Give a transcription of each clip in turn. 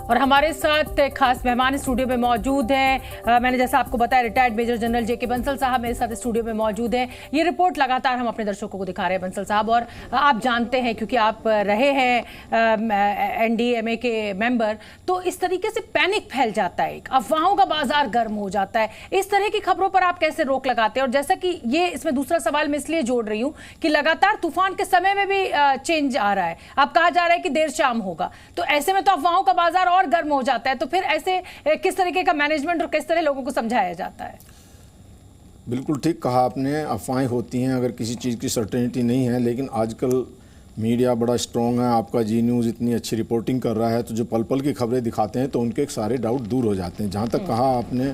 और हमारे साथ एक खास मेहमान स्टूडियो में मौजूद हैं। मैंने जैसा आपको बताया, रिटायर्ड मेजर जनरल जेके बंसल साहब मेरे साथ स्टूडियो में मौजूद हैं। ये रिपोर्ट लगातार हम अपने दर्शकों को दिखा रहे हैं बंसल साहब, और आप जानते हैं क्योंकि आप रहे हैं एनडीएमए के मेंबर, तो इस तरीके से पैनिक फैल जाता है, अफवाहों का बाजार गर्म हो जाता है। इस तरह की खबरों पर आप कैसे रोक लगाते हैं? और जैसा कि ये इसमें दूसरा सवाल मैं इसलिए जोड़ रही हूँ कि लगातार तूफान के समय में भी चेंज आ रहा है, अब कहा जा रहा है कि देर शाम होगा, तो ऐसे में तो अफवाहों का बाजार और गर्म हो जाता है। तो फिर ऐसे किस तरीके का मैनेजमेंट और किस तरह लोगों को समझाया जाता है? बिल्कुल ठीक कहा आपने, अफवाहें होती हैं अगर किसी चीज़ की सर्टेनिटी नहीं है, लेकिन आजकल मीडिया बड़ा स्ट्रॉन्ग है। आपका जी न्यूज़ इतनी अच्छी रिपोर्टिंग कर रहा है, तो जो पल पल की खबरें दिखाते हैं तो उनके सारे डाउट दूर हो जाते हैं। जहाँ तक कहा आपने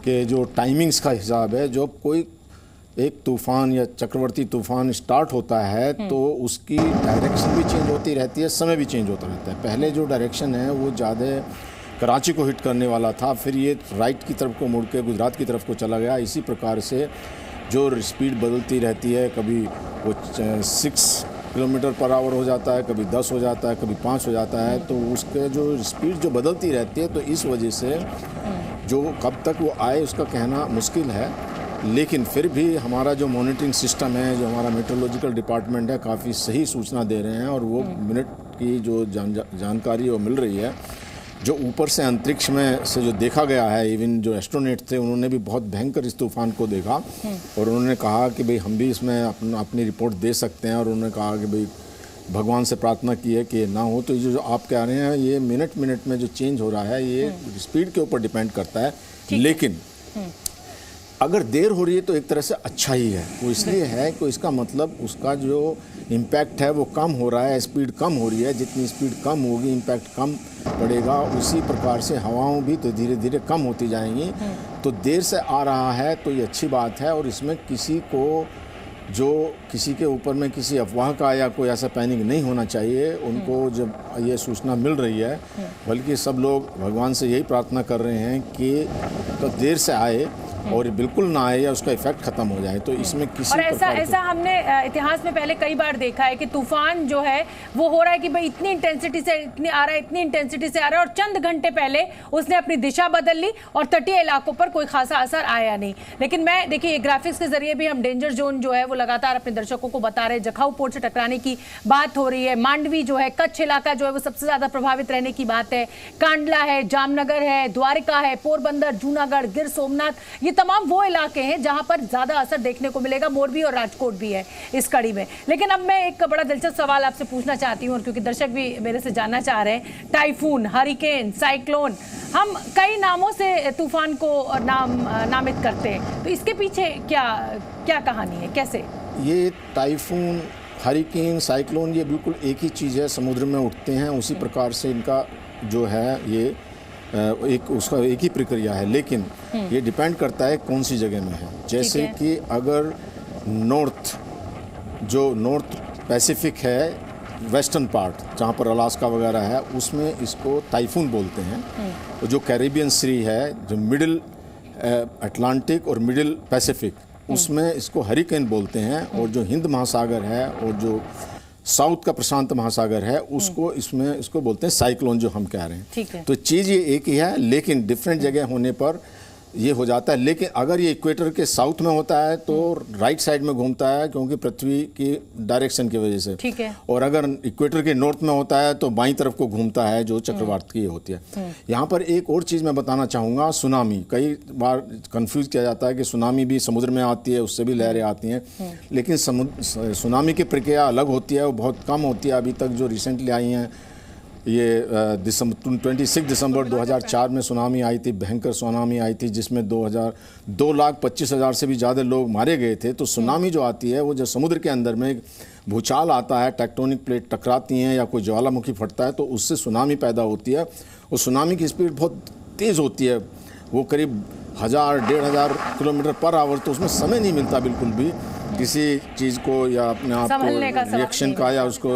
कि जो टाइमिंग्स का हिसाब है, जो कोई एक तूफ़ान या चक्रवर्ती तूफ़ान स्टार्ट होता है तो उसकी डायरेक्शन भी चेंज होती रहती है, समय भी चेंज होता रहता है। पहले जो डायरेक्शन है वो ज़्यादा कराची को हिट करने वाला था, फिर ये राइट की तरफ को मुड़ के गुजरात की तरफ को चला गया। इसी प्रकार से जो स्पीड बदलती रहती है, कभी वो 6 किलोमीटर पर आवर हो जाता है, कभी 10 हो जाता है, कभी 5 हो जाता है, तो उसके जो स्पीड जो बदलती रहती है, तो इस वजह से जो कब तक वो आए उसका कहना मुश्किल है। लेकिन फिर भी हमारा जो मॉनिटरिंग सिस्टम है, जो हमारा मेट्रोलॉजिकल डिपार्टमेंट है, काफ़ी सही सूचना दे रहे हैं, और वो मिनट की जो जानकारी वो मिल रही है, जो ऊपर से अंतरिक्ष में से जो देखा गया है, इवन जो एस्ट्रोनॉट थे उन्होंने भी बहुत भयंकर इस तूफान को देखा, और उन्होंने कहा कि भाई हम भी इसमें अपनी रिपोर्ट दे सकते हैं, और उन्होंने कहा कि भाई भगवान से प्रार्थना की है कि ये ना हो। तो ये जो आप कह रहे हैं, ये मिनट मिनट में जो चेंज हो रहा है, ये स्पीड के ऊपर डिपेंड करता है। लेकिन अगर देर हो रही है तो एक तरह से अच्छा ही है। वो इसलिए है कि इसका मतलब उसका जो इम्पैक्ट है वो कम हो रहा है, स्पीड कम हो रही है। जितनी स्पीड कम होगी इम्पैक्ट कम पड़ेगा। उसी प्रकार से हवाओं भी तो धीरे धीरे कम होती जाएंगी। तो देर से आ रहा है तो ये अच्छी बात है, और इसमें किसी को जो किसी के ऊपर में किसी अफवाह का या कोई ऐसा पैनिक नहीं होना चाहिए। उनको जब ये सूचना मिल रही है, बल्कि सब लोग भगवान से यही प्रार्थना कर रहे हैं कि तो देर से आए और बिल्कुल ना आए या उसका इफेक्ट खत्म हो जाए। तो इसमें किसी और ऐसा हमने इतिहास में पहले कई बार देखा है कि तूफान जो है वो हो रहा है कि भाई इतनी इंटेंसिटी से इतनी आ रहा है, इतनी इंटेंसिटी से आ रहा है, और चंद घंटे पहले उसने अपनी दिशा बदल ली और तटीय इलाकों पर कोई खासा असर आया नहीं। लेकिन मैं देखिए ग्राफिक्स के जरिए भी हम डेंजर जोन जो है वो लगातार अपने दर्शकों को बता रहे हैं। जखाऊ पोर्ट से टकराने की बात हो रही है, मांडवी जो है, कच्छ इलाका जो है वो सबसे ज्यादा प्रभावित रहने की बात है, कांडला है, जामनगर है, द्वारिका है, पोरबंदर, जूनागढ़, गिर सोमनाथ, ये तमाम वो इलाके हैं जहां पर ज्यादा असर देखने को मिलेगा। मोरबी और राजकोट भी है इस कड़ी में। लेकिन अब मैं एक बड़ा दिलचस्प सवाल आपसे पूछना चाहती हूं, और क्योंकि दर्शक भी मेरे से जानना चाह रहे हैं, टाइफून, हरिकेन, साइक्लोन, हम कई नामों से तूफान को नामित करते हैं, तो इसके पीछे क्या कहानी है, कैसे? ये टाइफून, हरिकेन, साइक्लोन, ये बिल्कुल एक ही चीज़ है, समुद्र में उठते हैं। उसी प्रकार से इनका जो है ये उसका एक ही प्रक्रिया है। लेकिन ये डिपेंड करता है कौन सी जगह में है। जैसे कि अगर नॉर्थ पैसिफिक है, वेस्टर्न पार्ट जहाँ पर अलास्का वगैरह है, उसमें इसको टाइफून बोलते हैं। और जो कैरेबियन सी है, जो मिडिल अटलांटिक और मिडिल पैसिफिक, उसमें इसको हरिकेन बोलते हैं। और जो हिंद महासागर है और जो साउथ का प्रशांत महासागर है, इसको बोलते हैं साइक्लोन, जो हम कह रहे हैं। तो चीज़ ये एक ही है, लेकिन डिफरेंट जगह होने पर ये हो जाता है। लेकिन अगर ये इक्वेटर के साउथ में होता है तो राइट साइड में घूमता है, क्योंकि पृथ्वी की डायरेक्शन की वजह से। ठीक है। और अगर इक्वेटर के नॉर्थ में होता है तो बाईं तरफ को घूमता है, जो चक्रवात की होती है। यहाँ पर एक और चीज़ मैं बताना चाहूँगा, सुनामी। कई बार कंफ्यूज किया जाता है कि सुनामी भी समुद्र में आती है, उससे भी लहरें आती हैं। लेकिन सुनामी की प्रक्रिया अलग होती है, वो बहुत कम होती है। अभी तक जो रिसेंटली आई हैं, ये 26 दिसंबर 2004 में सुनामी आई थी, भयंकर सुनामी आई थी, जिसमें 2,25,000 से भी ज़्यादा लोग मारे गए थे। तो सुनामी जो आती है वो जब समुद्र के अंदर में भूचाल आता है, टेक्टोनिक प्लेट टकराती हैं या कोई ज्वालामुखी फटता है, तो उससे सुनामी पैदा होती है। और सुनामी की स्पीड बहुत तेज़ होती है, वो करीब 1,000-1,500 किलोमीटर पर आवर। तो उसमें समय नहीं मिलता बिल्कुल भी किसी चीज़ को या अपने आप को रिएक्शन का या उसको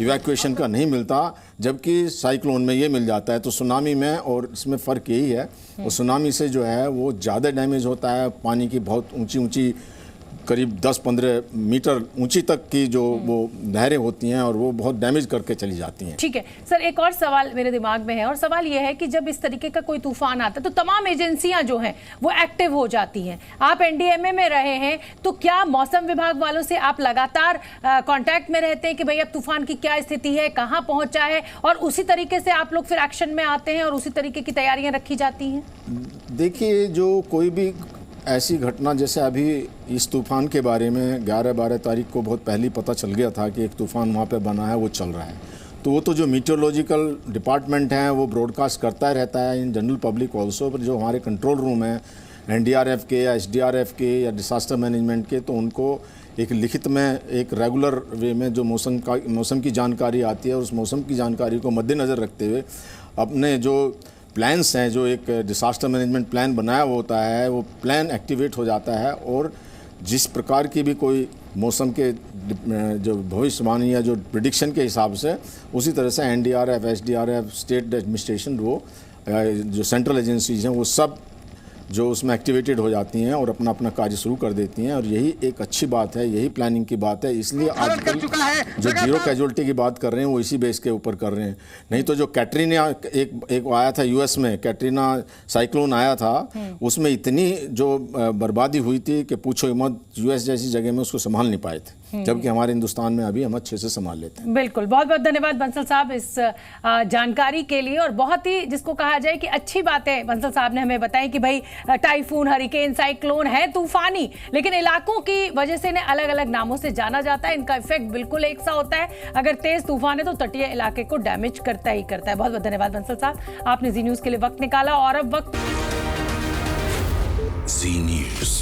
इवैक्यूएशन का नहीं मिलता। जबकि साइक्लोन में ये मिल जाता है। तो सुनामी में और इसमें फ़र्क यही है। और सुनामी से जो है वो ज़्यादा डैमेज होता है, पानी की बहुत ऊंची ऊंची करीब 10-15 मीटर ऊंची तक की जो वो नहरें होती हैं और वो बहुत डैमेज करके चली जाती हैं। ठीक है सर, एक और सवाल मेरे दिमाग में है, और सवाल ये है कि जब इस तरीके का कोई तूफान आता है तो तमाम एजेंसियां जो हैं वो एक्टिव हो जाती हैं। आप एनडीएमए में रहे हैं, तो क्या मौसम विभाग वालों से आप लगातार कांटेक्ट में रहते हैं कि भाई अब तूफान की क्या स्थिति है, कहां पहुंचा है, और उसी तरीके से आप लोग फिर एक्शन में आते हैं और उसी तरीके की तैयारियां रखी जाती हैं? देखिए, जो कोई भी ऐसी घटना, जैसे अभी इस तूफ़ान के बारे में 11-12 तारीख को बहुत पहले पता चल गया था कि एक तूफ़ान वहाँ पे बना है, वो चल रहा है, तो वो तो जो मीटियोलॉजिकल डिपार्टमेंट है वो ब्रॉडकास्ट करता रहता है इन जनरल पब्लिक ऑल्सो, पर जो हमारे कंट्रोल रूम है एनडीआरएफ के या एसडीआरएफ के या डिसास्टर मैनेजमेंट के, तो उनको एक लिखित में एक रेगुलर वे में जो मौसम की जानकारी आती है, और उस मौसम की जानकारी को मद्देनज़र रखते हुए अपने जो प्लान्स हैं, जो एक डिसास्टर मैनेजमेंट प्लान बनाया हुआ होता है, वो प्लान एक्टिवेट हो जाता है, और जिस प्रकार की भी कोई मौसम के जो भविष्यवाणी या जो प्रिडिक्शन के हिसाब से, उसी तरह से एनडीआरएफ, एसडीआरएफ, स्टेट एडमिनिस्ट्रेशन, वो जो सेंट्रल एजेंसीज हैं वो सब जो उसमें एक्टिवेटेड हो जाती हैं और अपना अपना कार्य शुरू कर देती हैं, और यही एक अच्छी बात है, यही प्लानिंग की बात है। इसलिए आजकल जो जीरो कैजुअल्टी की बात कर रहे हैं वो इसी बेस के ऊपर कर रहे हैं। नहीं तो जो कैटरीना एक आया था यूएस में, कैटरीना साइक्लोन आया था, उसमें इतनी जो बर्बादी हुई थी कि पूछो मत, यूएस जैसी जगह में उसको संभाल नहीं पाए थे, जबकि हमारे हिंदुस्तान में अभी हम अच्छे से संभाल लेते हैं। बिल्कुल, बहुत बहुत धन्यवाद बंसल साहब इस जानकारी के लिए, और बहुत ही जिसको कहा जाए कि अच्छी बातें बंसल साहब ने हमें बताई कि भाई टाइफून, हरिकेन, साइक्लोन है तूफानी, लेकिन इलाकों की वजह से इन्हें अलग अलग नामों से जाना जाता है। इनका इफेक्ट बिल्कुल एक सा होता है, अगर तेज तूफान है तो तटीय इलाके को डैमेज करता ही करता है। बहुत बहुत धन्यवाद बंसल साहब, आपने जी न्यूज के लिए वक्त निकाला। और अब वक्त जी न्यूज।